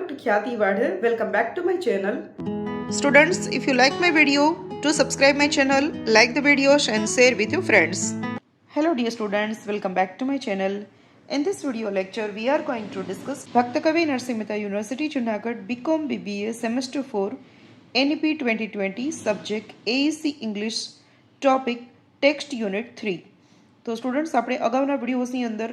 Dr. Khyati Wadhe. Welcome back to my channel. Students, if you like my video, do subscribe my channel, like the videos and share with your friends. Hello dear students, welcome back to my channel. In this video lecture, we are going to discuss Bhaktakavi Narsingh Mehta University Junagadh BCom BBA Semester 4 NEP 2020 subject AEC English topic text unit 3. તો students આપણે અગાઉના વિડીયોઝની અંદર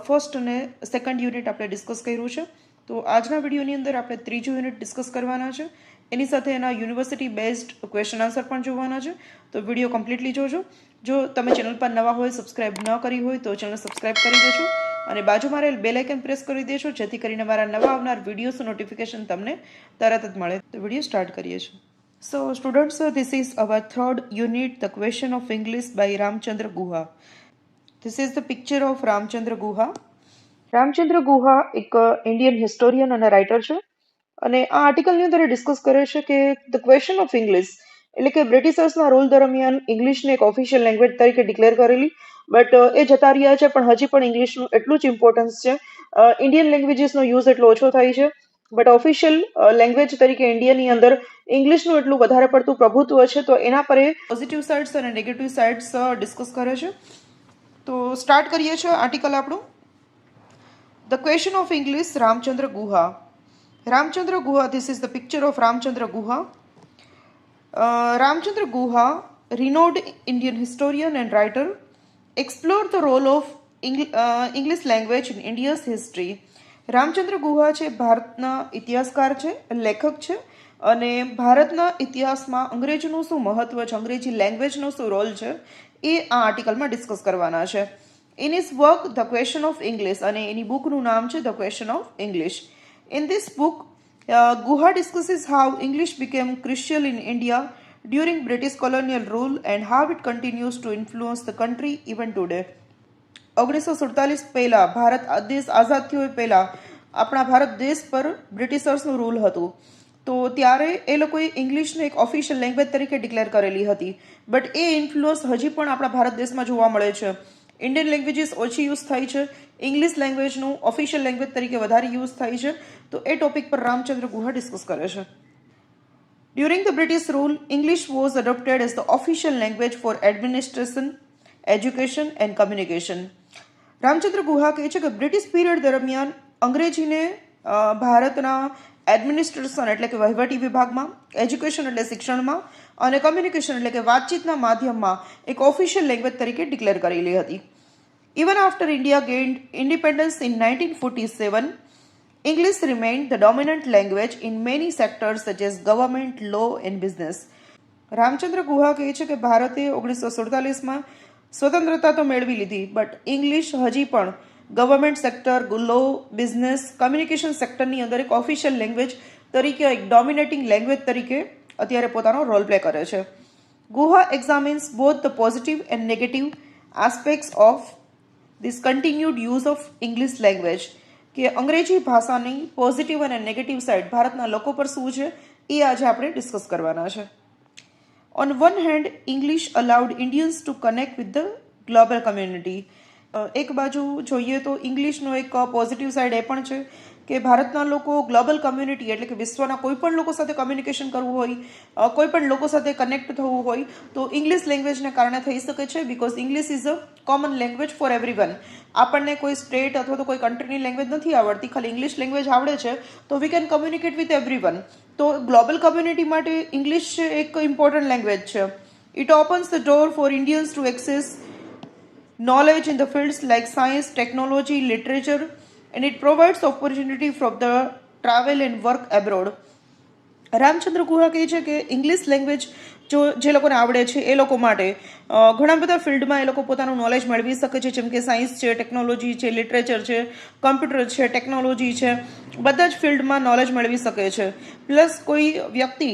first અને second unit આપણે discuss કર્યું છે. તો આજના વિડીયોની અંદર આપણે ત્રીજું યુનિટ ડિસ્કસ કરવાના છે. એની સાથે એના યુનિવર્સિટી બેઝડ ક્વેશ્ચન આન્સર પણ જોવાના છે. તો વિડીયો કમ્પ્લીટલી જોજો. જો તમે ચેનલ પર નવા હોય, સબસ્ક્રાઇબ ન કરી હોય તો ચેનલ સબસ્ક્રાઇબ કરી દેજો અને બાજુમાં રહેલ બેલ આઇકન પ્રેસ કરી દેજો જેથી કરીને મારા નવા આવનાર વિડીયોઝ નોટિફિકેશન તમને તરત જ મળે. તો વિડીયો સ્ટાર્ટ કરીએ છીએ. So students, this is our third unit, the question of English by Ramchandra Guha. This is the picture of Ramchandra Guha. Ramchandra Guha એક ઇન્ડિયન હિસ્ટોરિયન અને રાઇટર છે અને આ આર્ટિકલની અંદર ડિસ્કસ કરે છે કે ધ ક્વેશ્ચન ઓફ ઇંગ્લિશ એટલે કે બ્રિટિશર્સના રૂલ દરમિયાન ઇંગ્લિશને એક ઓફિશિયલ લેંગ્વેજ તરીકે ડિક્લેર કરેલી, બટ એ જતા રહ્યા છે પણ હજી પણ ઇંગ્લિશનું એટલું જ ઇમ્પોર્ટન્સ છે. ઇન્ડિયન લેંગ્વેજીસનો યુઝ એટલો ઓછો થાય છે, બટ ઓફિશિયલ લેંગ્વેજ તરીકે ઇન્ડિયાની અંદર ઇંગ્લિશનું એટલું વધારે પડતું પ્રભુત્વ છે. તો એના પર એ પોઝિટિવ સાઇડ્સ અને નેગેટિવ સાઇડ્સ ડિસ્કસ કરે છે. તો સ્ટાર્ટ કરીએ છીએ આર્ટિકલ આપણું. The question of English, Ramchandra Guha. Ramchandra Guha, this is the picture of Ramchandra Guha. Ramchandra Guha, renowned Indian historian and writer, explored the role of English language in India's history. Ramchandra Guha છે ભારતના ઇતિહાસકાર છે, લેખક છે અને ભારતના ઇતિહાસમાં અંગ્રેજીનું શું મહત્વ છે, અંગ્રેજી લેંગ્વેજનો શું રોલ છે એ આ આર્ટિકલમાં ડિસ્કસ કરવાના છે. In his work the question of English, અને એની બુકનું નામ છે the question of English. In this book Guha discusses how English became crucial in India during British colonial rule and how it continues to influence the country even today. 1947 પહેલા ભારત દેશ આઝાદ થયો પહેલા આપણા ભારત દેશ પર બ્રિટિશર્સનું રૂલ હતું. તો ત્યારે એ લોકોએ ઇંગ્લિશને એક ઓફિશિયલ લેંગ્વેજ તરીકે ડિક્લેર કરેલી હતી, બટ એ ઇન્ફ્લુઅન્સ હજી પણ આપણા ભારત દેશમાં જોવા મળે છે. ઇન્ડિયન લેંગ્વેજીસ ઓછી યુઝ થાય છે, ઇંગ્લિશ લેંગ્વેજનું ઓફિશિયલ લેંગ્વેજ તરીકે વધારે યુઝ થાય છે. તો એ ટોપિક પર રામચંદ્ર ગુહા ડિસ્કસ કરે છે. During the British rule, English was adopted as the official language for administration, education and communication. Ramchandra Guha કહે છે કે બ્રિટિશ પીરિયડ દરમિયાન અંગ્રેજીને ભારતના એડમિનિસ્ટ્રેશન એટલે કે વહીવટી વિભાગમાં, એજ્યુકેશન એટલે શિક્ષણમાં અને કમ્યુનિકેશન એટલે કે વાતચીતના માધ્યમમાં એક ઓફિશિયલ લેંગ્વેજ તરીકે ડિક્લેર કરેલી હતી. Even after India gained independence in 1947, English remained the dominant language in many sectors such as government, law and business. Ramchandra Guha કહે છે કે ભારતે 1947માં સ્વતંત્રતા તો મેળવી લીધી, બટ ઇંગ્લિશ હજી પણ ગવર્મેન્ટ સેક્ટર, લો, બિઝનેસ, કમ્યુનિકેશન સેક્ટરની અંદર એક ઓફિશિયલ લેંગ્વેજ તરીકે, એક ડોમિનેટિંગ લેંગ્વેજ તરીકે અત્યારે પોતાનો રોલ પ્લે કરે છે. Guha examines both the positive and negative aspects of this continued use of English language, કે અંગ્રેજી ભાષાની પોઝિટિવ અને નેગેટિવ સાઇડ ભારતના લોકો પર શું છે એ આજે આપણે ડિસ્કસ કરવાના છે. On one hand, English allowed Indians two connect with the global community. એક બાજુ જોઈએ તો ઇંગ્લિશનો એક પોઝિટિવ સાઇડ એ પણ છે કે ભારતના લોકો ગ્લોબલ કમ્યુનિટી એટલે કે વિશ્વના કોઈ પણ લોકો સાથે કમ્યુનિકેશન કરવું હોય, કોઈ પણ લોકો સાથે કનેક્ટ થવું હોય તો ઇંગ્લિશ લેંગ્વેજને કારણે થઈ શકે છે, because English is a common language four everyone. આપણને કોઈ સ્ટેટ અથવા તો કોઈ કન્ટ્રીની લેંગ્વેજ નથી આવડતી, ખાલી ઇંગ્લિશ લેંગ્વેજ આવડે છે તો we can communicate with everyone. તો ગ્લોબલ કમ્યુનિટી માટે ઇંગ્લિશ એક ઇમ્પોર્ટન્ટ લેંગ્વેજ છે. It opens the door for Indians to access knowledge in the fields like science, technology, literature, and it provides opportunity for the travel and work abroad. Ramchandra Guha કહે છે કે English language જે લોકોને આવડે છે એ લોકો માટે ઘણા બધા ફિલ્ડમાં એ લોકો પોતાનું નોલેજ મેળવી શકે છે, જેમ કે સાયન્સ છે, ટેકનોલોજી છે, લિટરેચર છે, કમ્પ્યુટર છે, ટેકનોલોજી છે, બધા જ ફિલ્ડમાં નોલેજ મેળવી શકે છે. પ્લસ કોઈ વ્યક્તિ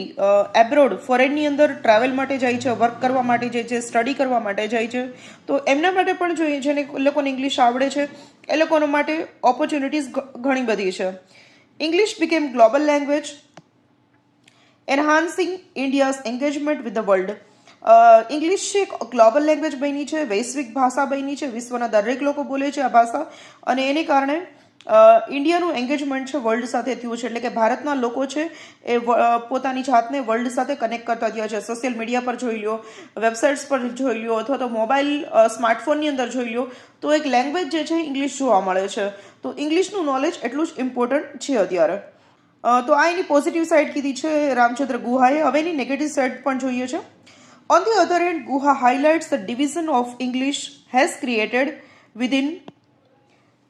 એબ્રોડ ફોરેનની અંદર ટ્રાવેલ માટે જાય છે, વર્ક કરવા માટે જાય છે, સ્ટડી કરવા માટે જાય છે, તો એમના માટે પણ જોઈએ જેને લોકોને ઇંગ્લિશ આવડે છે એ લોકોના માટે ઓપોર્ચ્યુનિટીઝ ઘણી બધી છે. English became global language, enhancing India's engagement with the world. English એક ગ્લોબલ લેંગ્વેજ બની છે, વૈશ્વિક ભાષા બની છે, વિશ્વના દરેક લોકો બોલે છે આ ભાષા અને એને કારણે ઇન્ડિયાનું એન્ગેજમેન્ટ છે વર્લ્ડ સાથે થયું છે, એટલે કે ભારતના લોકો છે એ પોતાની જાતને વર્લ્ડ સાથે કનેક્ટ કરતા થયા છે. સોશિયલ મીડિયા પર જોઈ લો, વેબસાઇટ્સ પર જોઈ લો, અથવા તો મોબાઈલ સ્માર્ટફોનની અંદર જોઈ લો, તો એક લેંગ્વેજ જે છે ઇંગ્લિશ જોવા મળે છે. તો ઇંગ્લિશનું નોલેજ એટલું જ ઇમ્પોર્ટન્ટ છે અત્યારે. તો આ એની પોઝિટિવ સાઇડ કીધી છે રામચંદ્ર ગુહાએ. હવે એની નેગેટિવ સાઇડ પણ જોઈએ છે. On the other hand, Guha highlights the division of English has created within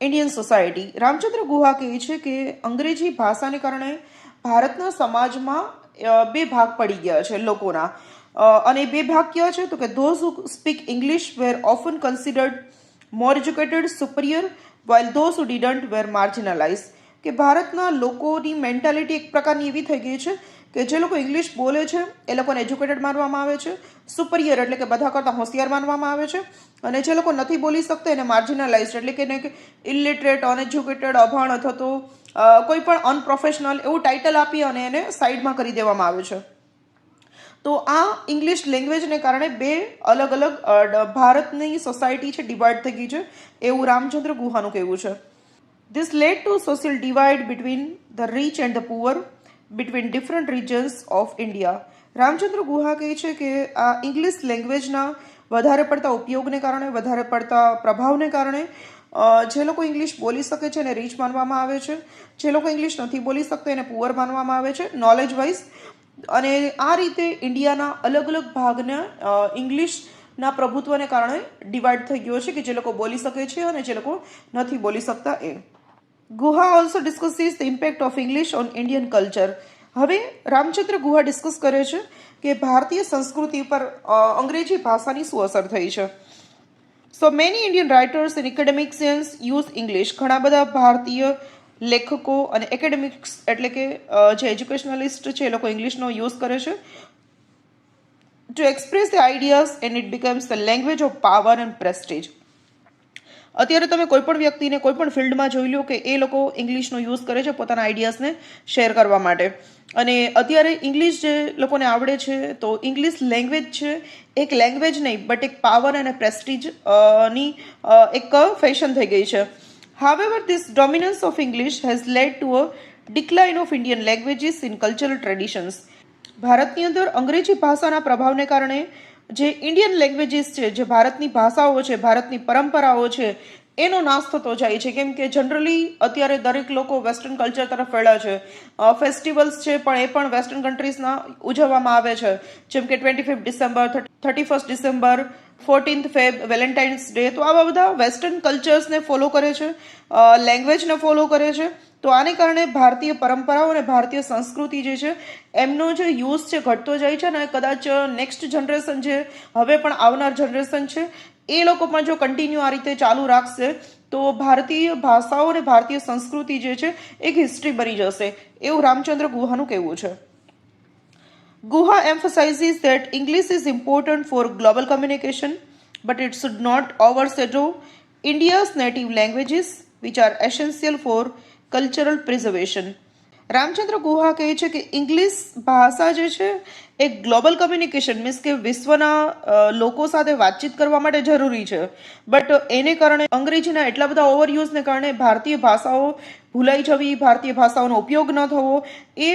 Indian society. Ramchandra Guha કહે છે કે અંગ્રેજી ભાષાને કારણે ભારતના સમાજમાં બે ભાગ પડી ગયા છે લોકોના. અને બે ભાગ કયા છે? તો કે those who speak English were often considered more educated, superior, while those who didn't were marginalized. કે ભારતના લોકોની મેન્ટાલિટી એક પ્રકારની એવી થઈ ગઈ છે કે જે લોકો ઇંગ્લિશ બોલે છે એ લોકોને એજ્યુકેટેડ માનવામાં આવે છે, સુપરિયર એટલે કે બધા કરતાં હોશિયાર માનવામાં આવે છે, અને જે લોકો નથી બોલી શકતા એને માર્જિનલાઇઝડ એટલે કે ઇલિટરેટ, અનએજ્યુકેટેડ, અભણ અથવા તો કોઈ પણ અનપ્રોફેશનલ એવું ટાઇટલ આપી અને એને સાઈડમાં કરી દેવામાં આવે છે. તો આ ઇંગ્લિશ લેંગ્વેજને કારણે બે અલગ અલગ ભારતની સોસાયટી છે ડિવાઈડ થઈ ગઈ છે, એવું રામચંદ્ર ગુહાનું કહેવું છે. This led to social divide between the rich and the poor, between different regions of India. Ramchandra Guha કહે છે કે આ ઇંગ્લિશ લેંગ્વેજના વધારે પડતા ઉપયોગને કારણે, વધારે પડતા પ્રભાવને કારણે જે લોકો ઇંગ્લિશ બોલી શકે છે એને રીચ માનવામાં આવે છે, જે લોકો ઇંગ્લિશ નથી બોલી શકતા એને પુઅર માનવામાં આવે છે નોલેજ વાઇઝ. અને આ રીતે ઇન્ડિયાના અલગ અલગ ભાગના ઇંગ્લિશના પ્રભુત્વને કારણે ડિવાઈડ થઈ ગયો છે કે જે લોકો બોલી શકે છે અને જે લોકો નથી બોલી શકતા એ. Guha also discusses the impact of English on Indian culture. હવે રામચંદ્ર ગુહા ડિસ્કસ કરે છે કે ભારતીય સંસ્કૃતિ પર અંગ્રેજી ભાષાની શું અસર થઈ છે. So many Indian writers and academicians use English. ઘણા બધા ભારતીય લેખકો અને એકેડેમિક્સ એટલે કે જે એજ્યુકેશનલિસ્ટ છે એ લોકો ઇંગ્લિશનો યુઝ કરે છે two express the ideas and it becomes the language of power and Prestige. અત્યારે તમે કોઈ પણ વ્યક્તિને કોઈ પણ ફિલ્ડમાં જોઈ લો કે એ લોકો ઇંગ્લિશનો યુઝ કરે છે પોતાના આઈડિયાઝને શેર કરવા માટે. અને અત્યારે ઇંગ્લિશ જે લોકોને આવડે છે તો ઇંગ્લિશ લેંગ્વેજ છે એક લેંગ્વેજ નહીં બટ એક પાવર અને પ્રેસ્ટીજ ની એક ફેશન થઈ ગઈ છે. However, this dominance of English has led to a decline of Indian languages in cultural traditions. ભારતની અંદર અંગ્રેજી ભાષાના પ્રભાવને કારણે જે ઇન્ડિયન લેંગ્વેજીસ છે, જે ભારતની ભાષાઓ છે, ભારતની પરંપરાઓ છે, એનો નાશ થતો જાય છે. કેમ કે જનરલી અત્યારે દરેક લોકો વેસ્ટર્ન કલ્ચર તરફ વળ્યા છે. ફેસ્ટિવલ્સ છે પણ એ પણ વેસ્ટર્ન કન્ટ્રીઝના ઉજવવામાં આવે છે, જેમ કે 25 December, 31 December, 14th fab, Valentine's day. તો આવા બધા વેસ્ટર્ન કલ્ચર્સને ફોલો કરે છે, લેંગ્વેજને ફોલો કરે છે. તો આને કારણે ભારતીય પરંપરાઓ અને ભારતીય સંસ્કૃતિ જે છે એમનો જે યુઝ છે ઘટતો જાય છે. અને કદાચ નેક્સ્ટ જનરેશન જે હવે પણ આવનાર જનરેશન છે એ લોકો પણ જો કન્ટિન્યુ આ રીતે ચાલુ રાખશે તો ભારતીય ભાષાઓ અને ભારતીય સંસ્કૃતિ જે છે એક હિસ્ટ્રી બની જશે, એવું રામચંદ્ર ગુહાનું કહેવું છે. Guha emphasizes that English is important for global communication, but it should not overshadow India's native languages, which are essential for cultural preservation. Ramchandra Guha કહે છે કે ઇંગ્લિશ ભાષા જે છે એ ગ્લોબલ કમ્યુનિકેશન મીન્સ કે વિશ્વના લોકો સાથે વાતચીત કરવા માટે જરૂરી છે, બટ એને કારણે અંગ્રેજીના એટલા બધા ઓવરયુઝને કારણે ભારતીય ભાષાઓ ભૂલાઈ જવી, ભારતીય ભાષાઓનો ઉપયોગ ન થવો એ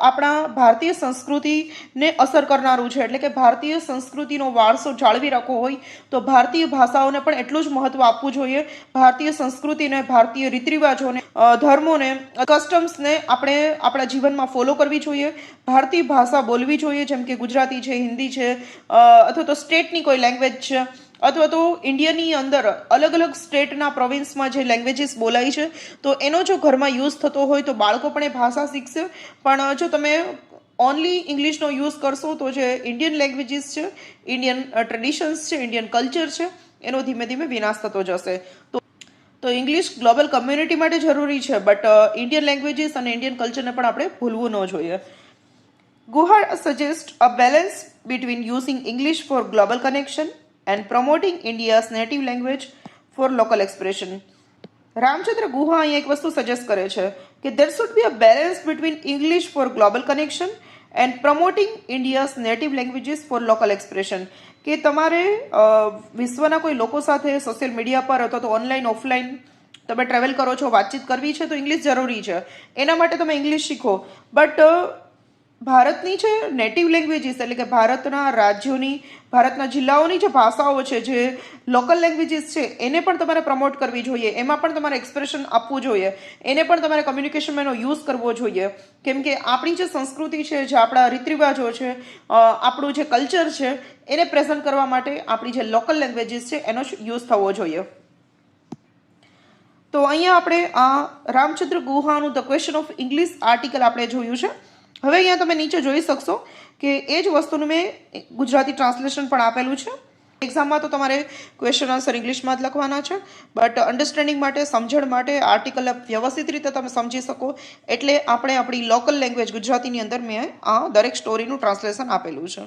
આપણા ભારતીય સંસ્કૃતિને અસર કરનારું છે. એટલે કે ભારતીય સંસ્કૃતિનો વારસો જાળવી રાખવો હોય તો ભારતીય ભાષાઓને પણ એટલું જ મહત્વ આપવું જોઈએ. ભારતીય સંસ્કૃતિને, ભારતીય રીતરિવાજોને, ધર્મોને, કસ્ટમ્સને આપણે આપણા જીવનમાં ફોલો કરવી જોઈએ. ભારતીય ભાષા બોલવી જોઈએ, જેમ કે ગુજરાતી છે, હિન્દી છે, અથવા તો સ્ટેટની કોઈ લેંગ્વેજ છે, અથવા તો ઇન્ડિયાની અંદર અલગ અલગ સ્ટેટના પ્રોવિન્સમાં જે લેંગ્વેજીસ બોલાય છે તો એનો જો ઘરમાં યુઝ થતો હોય તો બાળકો પણ એ ભાષા શીખશે. પણ જો તમે ઓનલી ઇંગ્લિશનો યુઝ કરશો તો જે ઇન્ડિયન લેંગ્વેજીસ છે, ઇન્ડિયન ટ્રેડિશન્સ છે, ઇન્ડિયન કલ્ચર છે એનો ધીમે ધીમે વિનાશ થતો જશે. તો ઇંગ્લિશ ગ્લોબલ કમ્યુનિટી માટે જરૂરી છે, બટ ઇન્ડિયન લેંગ્વેજીસ અને ઇન્ડિયન કલ્ચરને પણ આપણે ભૂલવું ન જોઈએ. Guha suggests a balance between using English for global connection and promoting India's native language for local expression. Ramchandra ગુહા અહીંયા એક વસ્તુ સજેસ્ટ કરે છે કે there should be a balance between English for global connection and promoting India's native languages for local expression. કે તમારે વિશ્વના કોઈ લોકો સાથે સોશિયલ મીડિયા પર અથવા તો ઓનલાઈન ઓફલાઈન તમે ટ્રાવેલ કરો છો, વાતચીત કરવી છે તો ઇંગ્લિશ જરૂરી છે, એના માટે તમે ઇંગ્લિશ શીખો. બટ ભારતની જે નેટિવ લેંગ્વેજીસ એટલે કે ભારતના રાજ્યોની, ભારતના જિલ્લાઓની જે ભાષાઓ છે, જે લોકલ લેંગ્વેજીસ છે, એને પણ તમારે પ્રમોટ કરવી જોઈએ, એમાં પણ તમારે એક્સપ્રેશન આપવું જોઈએ, એને પણ તમારે કમ્યુનિકેશનમાં એનો યુઝ કરવો જોઈએ. કેમ કે આપણી જે સંસ્કૃતિ છે, જે આપણા રીત રિવાજો છે, આપણું જે કલ્ચર છે, એને પ્રેઝન્ટ કરવા માટે આપણી જે લોકલ લેંગ્વેજીસ છે એનો યુઝ થવો જોઈએ. તો અહીંયા આપણે આ રામચંદ્ર ગુહાનું the question of English article આપણે જોયું છે. હવે અહીંયા તમે નીચે જોઈ શકશો કે એ જ વસ્તુનું મેં ગુજરાતી ટ્રાન્સલેશન પણ આપેલું છે. એક્ઝામમાં તો તમારે ક્વેશ્ચન આન્સર ઇંગ્લિશમાં જ લખવાના છે, બટ અન્ડરસ્ટેન્ડિંગ માટે, સમજણ માટે આર્ટિકલ વ્યવસ્થિત રીતે તમે સમજી શકો એટલે આપણે આપણી લોકલ લેંગ્વેજ ગુજરાતીની અંદર મેં આ દરેક સ્ટોરીનું ટ્રાન્સલેશન આપેલું છે.